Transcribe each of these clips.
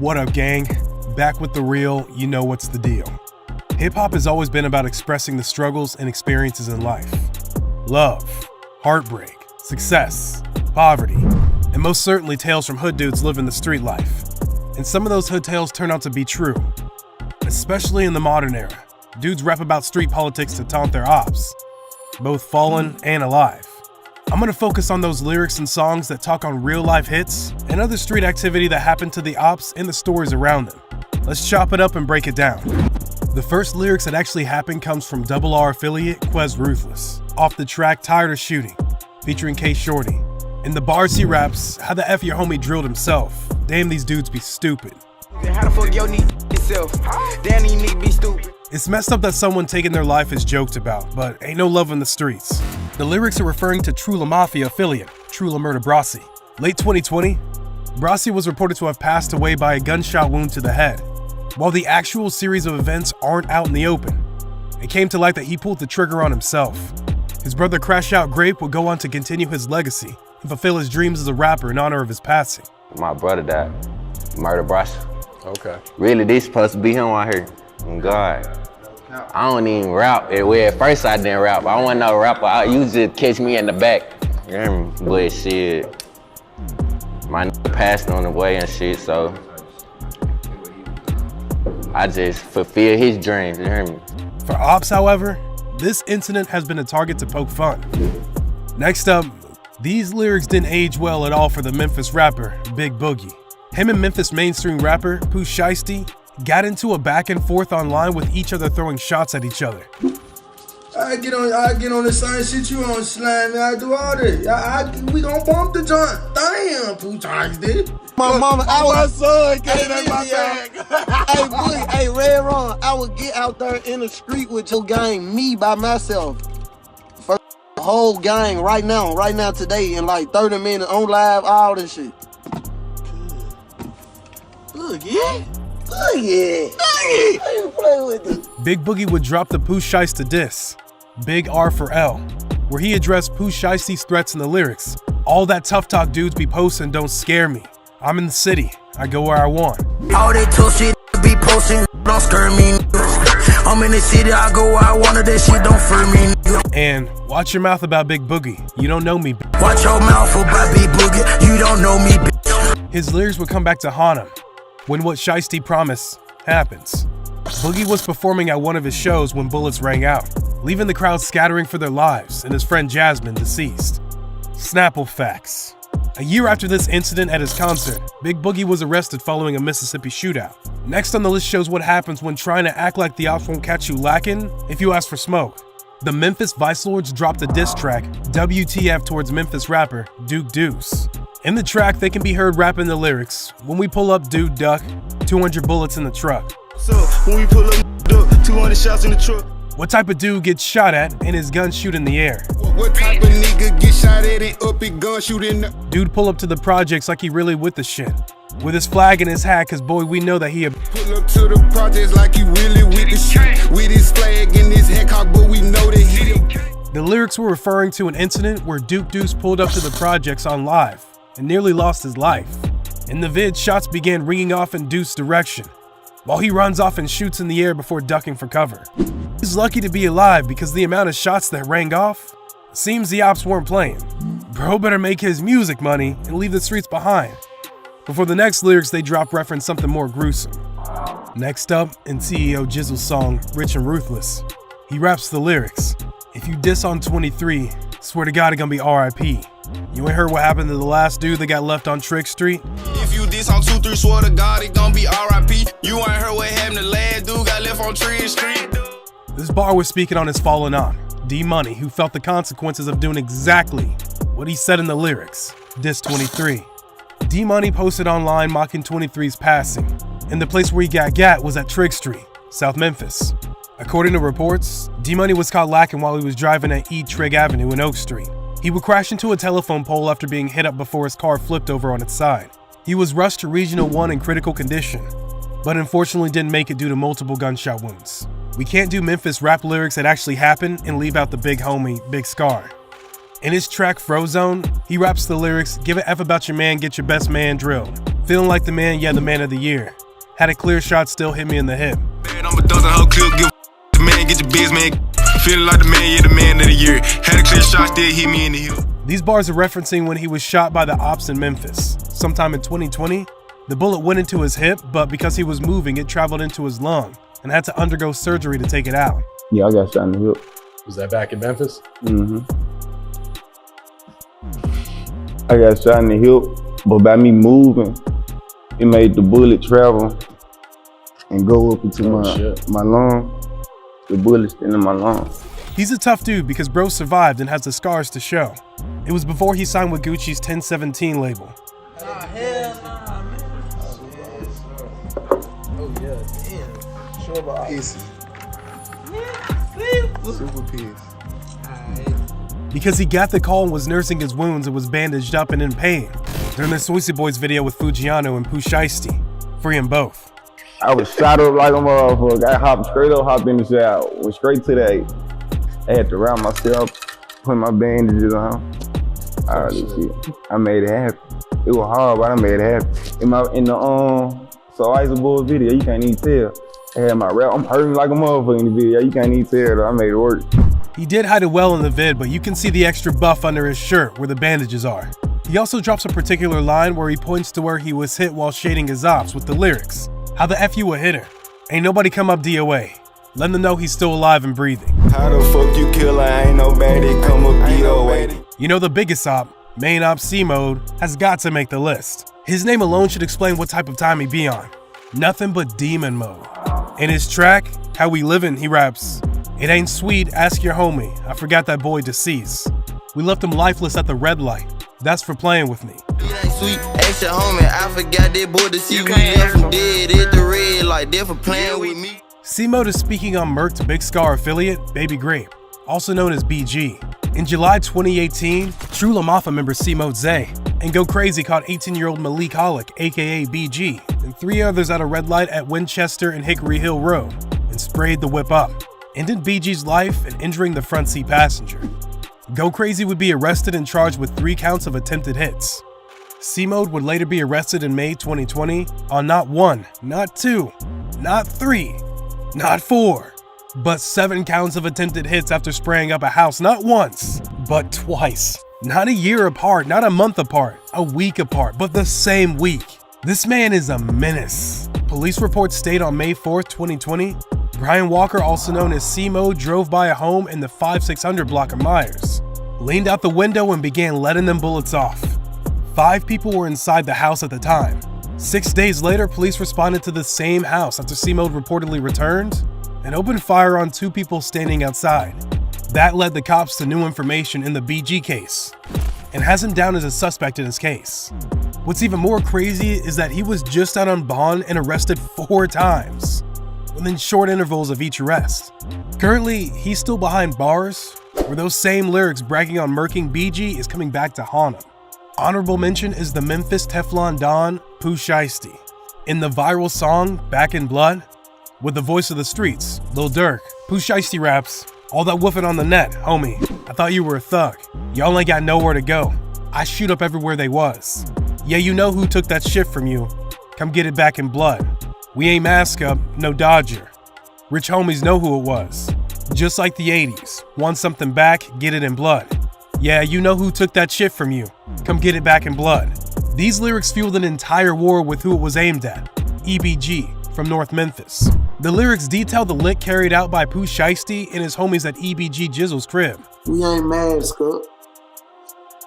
What up, gang? Back with the real, you know what's the deal. Hip-hop has always been about expressing the struggles and experiences in life. Love, heartbreak, success, poverty, and most certainly tales from hood dudes living the street life. And some of those hood tales turn out to be true. Especially in the modern era, dudes rap about street politics to taunt their ops, both fallen and alive. I'm gonna focus on those lyrics and songs that talk on real-life hits and other street activity that happened to the ops and the stories around them. Let's chop it up and break it down. The first lyrics that actually happened comes from Double R affiliate Quez Ruthless, off the track Tired of Shooting, featuring K Shorty. In the bars he raps, how the F your homie drilled himself. Damn, these dudes be stupid. How the fuck your need yourself? Damn, you need be stupid. It's messed up that someone taking their life is joked about, but ain't no love in the streets. The lyrics are referring to True La Mafia affiliate, True La Murder Brasi. Late 2020, Brasi was reported to have passed away by a gunshot wound to the head. While the actual series of events aren't out in the open, it came to light that he pulled the trigger on himself. His brother Crash Out Grape would go on to continue his legacy and fulfill his dreams as a rapper in honor of his passing. My brother died. Murder Brasi. Okay. Really, this supposed to be him out here. God. I don't even rap. Well, at first I didn't rap. I wasn't no rapper. You just catch me in the back. You hear me? But shit, my passed on the way and shit, so I just fulfill his dreams, you hear me? For ops, however, this incident has been a target to poke fun. Next up, these lyrics didn't age well at all for the Memphis rapper, Big Boogie. Him and Memphis mainstream rapper, Pooh Shiesty, got into a back and forth online with each other throwing shots at each other. I get on the same shit you on, slime. I do all this. We gon' bump the joint. Damn, 2 times, did. My mama, I was son, get in my bag. Hey, Boogie, hey, Red Ron, I would get out there in the street with your gang, me by myself. For the whole gang right now, today, in like 30 minutes, on live, all this shit. Boogie. I ain't play with it. Big Boogie would drop the Pooh Shiesty diss, Big R for L, where he addressed Pooh Shiesty's threats in the lyrics. All that tough talk dudes be posting don't scare me. I'm in the city, I go where I want. All that tough shit be posting don't scare me. I'm in the city, I go where I want. That shit don't fear me. And watch your mouth about Big Boogie, you don't know me. Watch your mouth about Big Boogie, you don't know me. His lyrics would come back to haunt him when what Shiesty promised happens. Boogie was performing at one of his shows when bullets rang out, leaving the crowd scattering for their lives and his friend Jasmine deceased. Snapple facts. A year after this incident at his concert, Big Boogie was arrested following a Mississippi shootout. Next on the list shows what happens when trying to act like the ops won't catch you lacking if you ask for smoke. The Memphis Vice Lords dropped a diss track, WTF, towards Memphis rapper Duke Deuce. In the track, they can be heard rapping the lyrics, "When we pull up, dude, duck, 200 bullets in the truck." So, when we pull up, duck, 200 shots in the truck. What type of dude gets shot at and his gun shoot in the air? What type of nigga get shot at and up his gun shoot in the... Dude pull up to the projects like he really with the shit. With his flag in his hat, cause boy, we know that he a... Pull up to the projects like he really with the shit. With his flag in his head cock, but we know that he... The lyrics were referring to an incident where Duke Deuce pulled up to the projects on live and nearly lost his life. In the vid, shots began ringing off in Deuce's direction, while he runs off and shoots in the air before ducking for cover. He's lucky to be alive because the amount of shots that rang off, seems the ops weren't playing. Bro better make his music money and leave the streets behind. Before the next lyrics they drop reference something more gruesome. Next up, in CEO Jizzle's song, Rich and Ruthless, he raps the lyrics. "If you diss on 23, swear to God it gonna be RIP. You ain't heard what happened to the last dude that got left on Trick Street? If you diss on 2-3, swear to God it gon' be RIP. You ain't heard what happened to the last dude got left on Trick Street." This bar was speaking on his fallen aunt, DMoney, who felt the consequences of doing exactly what he said in the lyrics, diss 23. DMoney posted online mocking 23's passing, and the place where he got was at Trig Street, South Memphis. According to reports, DMoney was caught lacking while he was driving at E Trig Avenue in Oak Street. He would crash into a telephone pole after being hit up before his car flipped over on its side. He was rushed to Regional 1 in critical condition, but unfortunately didn't make it due to multiple gunshot wounds. We can't do Memphis rap lyrics that actually happened and leave out the big homie, Big Scar. In his track Frozone, he raps the lyrics, "Give a F about your man, get your best man drilled," Feeling like the man, yeah, the man of the year. Had a clear shot, still hit me in the hip. I'm a dozen whole clip, give the man, get your biz, man. Feeling like the man, yeah, the man of the year. Had a clear shot, still hit me in the hip. These bars are referencing when he was shot by the ops in Memphis. Sometime in 2020, the bullet went into his hip, but because he was moving, it traveled into his lung and had to undergo surgery to take it out. Yeah, I got shot in the hip. Was that back in Memphis? Mm-hmm. I got shot in the hip, but by me moving, it made the bullet travel and go up into my lung. The bullet's in my lung. He's a tough dude because bro survived and has the scars to show. It was before he signed with Gucci's 1017 label. Super peace. Because he got the call and was nursing his wounds and was bandaged up and in pain during the Soisy Boys video with Fujiano and Pooh Shiesty. Free them both. I was shot up like a motherfucker. I hopped in the shower, went straight to the 8. I had to wrap myself, put my bandages on. All this shit. I made it happen. It was hard, but I made it happen. In the Soisy Boys video, you can't even tell. I had my rap. I'm hurting like a motherfucker in the video. You can't even tell though. I made it work. He did hide it well in the vid, but you can see the extra buff under his shirt where the bandages are. He also drops a particular line where he points to where he was hit while shading his ops with the lyrics. How the F you a hitter? Ain't nobody come up DOA. Let them know he's still alive and breathing. How the fuck you kill her? Ain't nobody come up DOA. You know the biggest op, main op C-Mode, has got to make the list. His name alone should explain what type of time he be on. Nothing but demon mode. In his track, How We Livin', he raps, "It ain't sweet, ask your homie. I forgot that boy deceased. We left him lifeless at the red light. That's for playing with me." It ain't sweet, ask your homie. I forgot that boy deceased. We left him dead at the red light. They're for playing with me. C-Mode is speaking on Merck's Big Scar affiliate, Baby Grape, also known as BG. In July 2018, True La Mafia member C-Mode Zay and Go Crazy caught 18-year-old Malik Holick, aka BG, and 3 others at a red light at Winchester and Hickory Hill Road and sprayed the whip up, ended BG's life and injuring the front seat passenger. Go Crazy would be arrested and charged with 3 counts of attempted hits. C-Mode would later be arrested in May 2020 on not 1, not 2, not 3, not 4, but 7 counts of attempted hits after spraying up a house not once, but twice. Not a year apart, not a month apart, a week apart, but the same week. This man is a menace. Police reports state on May 4th, 2020, Brian Walker, also known as C-Mode, drove by a home in the 5600 block of Myers, leaned out the window and began letting them bullets off. 5 people were inside the house at the time. 6 days later, police responded to the same house after C-Mode reportedly returned and opened fire on 2 people standing outside. That led the cops to new information in the BG case and has him down as a suspect in his case. What's even more crazy is that he was just out on bond and arrested 4 times, within short intervals of each arrest. Currently, he's still behind bars, where those same lyrics bragging on murking BG is coming back to haunt him. Honorable mention is the Memphis Teflon Don, Pooh Shiesty. In the viral song, Back in Blood, with the voice of the streets, Lil Durk, Pooh Shiesty raps, "All that woofing on the net, homie. I thought you were a thug. Y'all ain't got nowhere to go. I shoot up everywhere they was. Yeah, you know who took that shit from you. Come get it back in blood. We ain't mask up, no Dodger. Rich homies know who it was. Just like the 80s. Want something back, get it in blood. Yeah, you know who took that shit from you. Come get it back in blood." These lyrics fueled an entire war with who it was aimed at, EBG from North Memphis. The lyrics detail the lick carried out by Pooh Shiesty and his homies at EBG Jizzle's crib. We ain't masked up.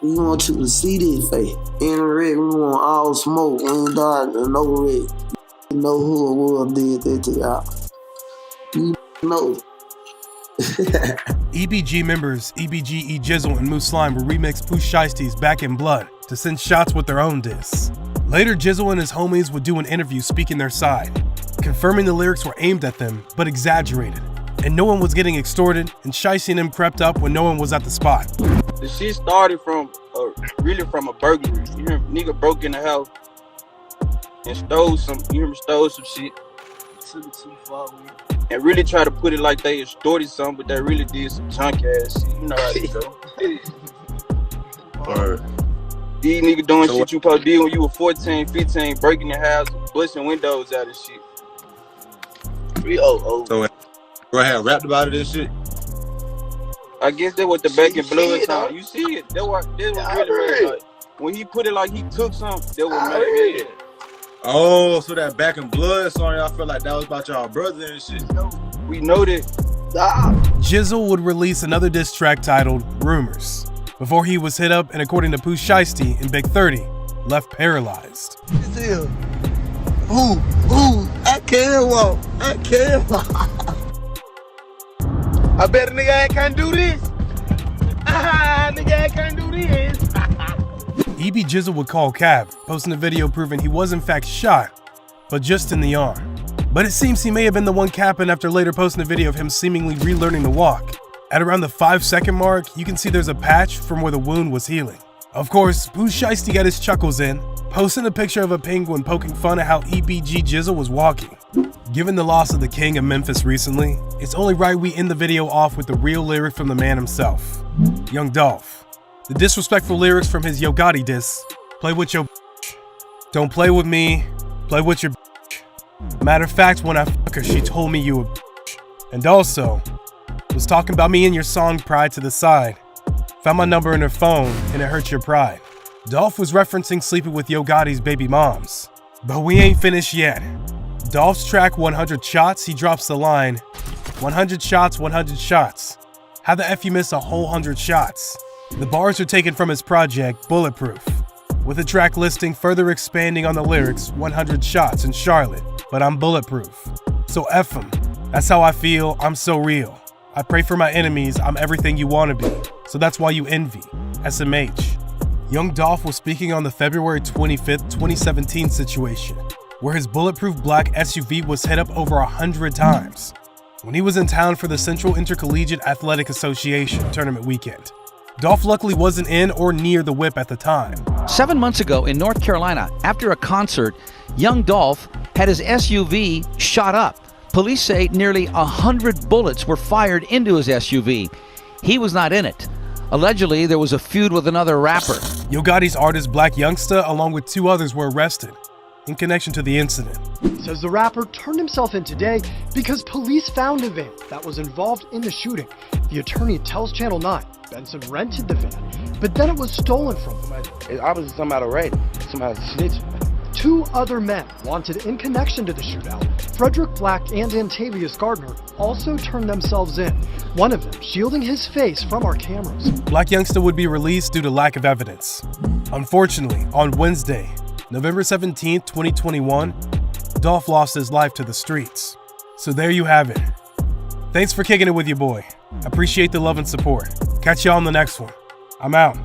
We want you to see this face. In the red, we want all smoke. We ain't dark and no red. You know who it was did that to y'all. You know. EBG members EBG, Jizzle, and Moose Slime would remix Pooh Shiesty's Back in Blood to send shots with their own diss. Later, Jizzle and his homies would do an interview speaking their side, confirming the lyrics were aimed at them, but exaggerated, and no one was getting extorted, and Shiesty and them crept up when no one was at the spot. The shit started from, really from a burglary. You hear me? Nigga broke in the house and stole some shit. Took it too far with it. And really try to put it like they extorted something, but they really did some chunk ass shit. You know how they go. These niggas doing shit you supposed to do when you were 14, 15, breaking the house, busting windows out and shit. 300. So, bro, had rapped about it and shit. I guess that was the back in blood time. You see it. That was really made like when he put it like he took something. That was made it. Oh, so that back in blood song, y'all felt like that was about y'all brother and shit. We know that. Jizzle would release another diss track titled Rumors before he was hit up and, according to Pooh Shiesty and Big 30, left paralyzed. Ooh, I can't walk. I can't walk. I bet a nigga can't do this. Nigga can't do this. EB Jizzle would call Cab, posting a video proving he was in fact shot, but just in the arm. But it seems he may have been the one capping after later posting a video of him seemingly relearning to walk. At around the 5-second mark, you can see there's a patch from where the wound was healing. Of course, Pooh Shiesty got his chuckles in, posting a picture of a penguin poking fun at how EBG Jizzle was walking. Given the loss of the king of Memphis recently, it's only right we end the video off with the real lyric from the man himself, Young Dolph. The disrespectful lyrics from his Yo Gotti diss, play with your bitch. Don't play with me, play with your bitch. Matter of fact, when I fuck her, she told me you a bitch. And also, was talking about me in your song Pride to the Side. Found my number in her phone, and it hurt your pride. Dolph was referencing sleeping with Yo Gotti's baby moms. But we ain't finished yet. Dolph's track 100 Shots, he drops the line, 100 shots, 100 shots. How the F you miss a whole 100 shots? The bars are taken from his project, Bulletproof, with the track listing further expanding on the lyrics, 100 shots in Charlotte, but I'm bulletproof. So F him. That's how I feel, I'm so real. I pray for my enemies, I'm everything you want to be. So that's why you envy. SMH. Young Dolph was speaking on the February 25th, 2017 situation, where his bulletproof black SUV was hit up over 100 times when he was in town for the Central Intercollegiate Athletic Association tournament weekend. Dolph luckily wasn't in or near the whip at the time. 7 months ago in North Carolina, after a concert, young Dolph had his SUV shot up. Police say nearly 100 bullets were fired into his SUV. He was not in it. Allegedly, there was a feud with another rapper. Yo Gotti's artist Black Youngsta, along with 2 others, were arrested in connection to the incident. Says the rapper turned himself in today because police found a van that was involved in the shooting. The attorney tells Channel 9 Benson rented the van, but then it was stolen from him. It's obviously somebody already. Somebody snitched. 2 other men wanted in connection to the shootout, Frederick Black and Antavius Gardner, also turned themselves in, one of them shielding his face from our cameras. Black Youngsta would be released due to lack of evidence. Unfortunately, on Wednesday, November 17, 2021, Dolph lost his life to the streets. So there you have it. Thanks for kicking it with your boy. Appreciate the love and support. Catch y'all on the next one. I'm out.